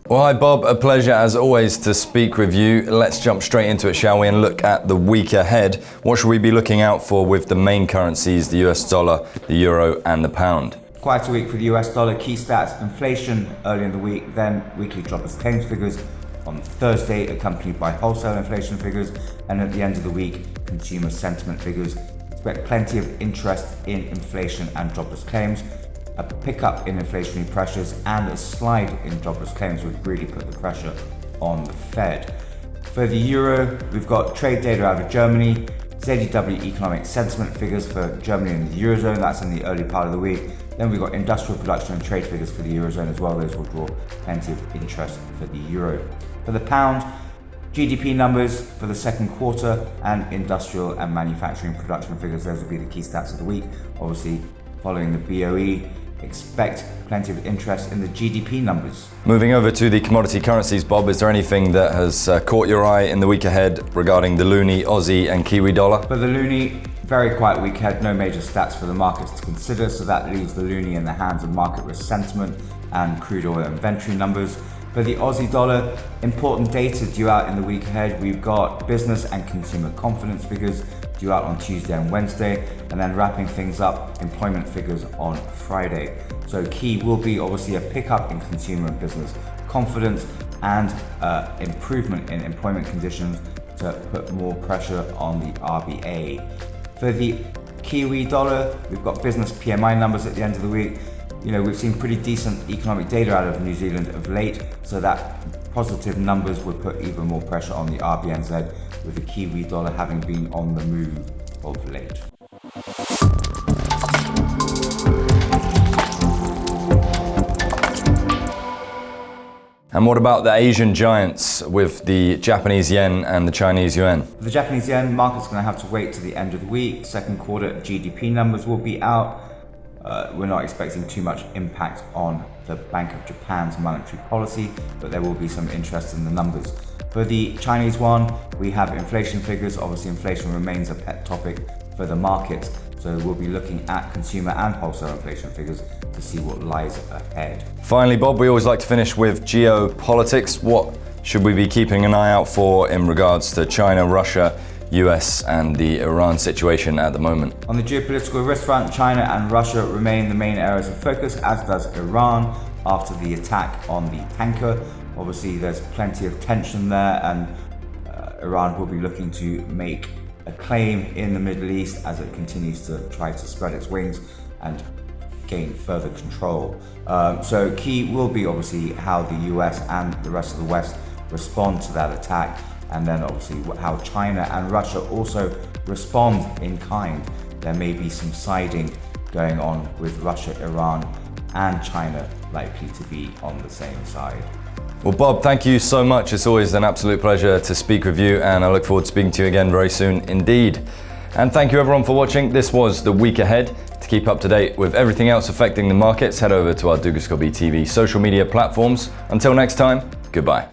Well, hi Bob, a pleasure as always to speak with you. Let's jump straight into it, shall we, and look at the week ahead. What should we be looking out for with the main currencies, the US dollar, the euro and the pound? Quite a week for the US dollar. Key stats: inflation early in the week, then weekly jobless claims figures on Thursday, accompanied by wholesale inflation figures, and at the end of the week, consumer sentiment figures. Expect plenty of interest in inflation and jobless claims. A pickup in inflationary pressures and a slide in jobless claims would really put the pressure on the Fed. For the euro, we've got trade data out of Germany, ZEW economic sentiment figures for Germany and the Eurozone, that's in the early part of the week. Then we've got industrial production and trade figures for the Eurozone as well. Those will draw plenty of interest for the euro. For the pound, GDP numbers for the second quarter and industrial and manufacturing production figures, those will be the key stats of the week. Obviously, following the BOE, expect plenty of interest in the GDP numbers. Moving over to the commodity currencies, Bob, is there anything that has caught your eye in the week ahead regarding the loonie, Aussie and Kiwi dollar? For the loonie, very quiet week ahead, no major stats for the markets to consider, so that leaves the loonie in the hands of market risk sentiment and crude oil inventory numbers. For the Aussie dollar, important data due out in the week ahead. We've got business and consumer confidence figures due out on Tuesday and Wednesday, and then wrapping things up, employment figures on Friday. So key will be obviously a pickup in consumer and business confidence and improvement in employment conditions to put more pressure on the RBA. For the Kiwi dollar, we've got business PMI numbers at the end of the week. You know, we've seen pretty decent economic data out of New Zealand of late, so that positive numbers would put even more pressure on the RBNZ, with the Kiwi dollar having been on the move of late. And what about the Asian giants with the Japanese yen and the Chinese yuan? For the Japanese yen, market's going to have to wait to the end of the week. Second quarter GDP numbers will be out. We're not expecting too much impact on the Bank of Japan's monetary policy, but there will be some interest in the numbers. For the Chinese yuan, we have inflation figures. Obviously, inflation remains a pet topic for the markets, so we'll be looking at consumer and wholesale inflation figures to see what lies ahead. Finally, Bob, we always like to finish with geopolitics. What should we be keeping an eye out for in regards to China, Russia, US and the Iran situation at the moment? On the geopolitical risk front, China and Russia remain the main areas of focus, as does Iran after the attack on the tanker. Obviously, there's plenty of tension there, and Iran will be looking to make a claim in the Middle East as it continues to try to spread its wings and gain further control. So key will be obviously how the US and the rest of the West respond to that attack, and then obviously how China and Russia also respond in kind. There may be some siding going on with Russia, Iran and China likely to be on the same side. Well, Bob, thank you so much. It's always an absolute pleasure to speak with you, and I look forward to speaking to you again very soon indeed. And thank you everyone for watching. This was The Week Ahead. To keep up to date with everything else affecting the markets, head over to our Dukascopy TV social media platforms. Until next time, goodbye.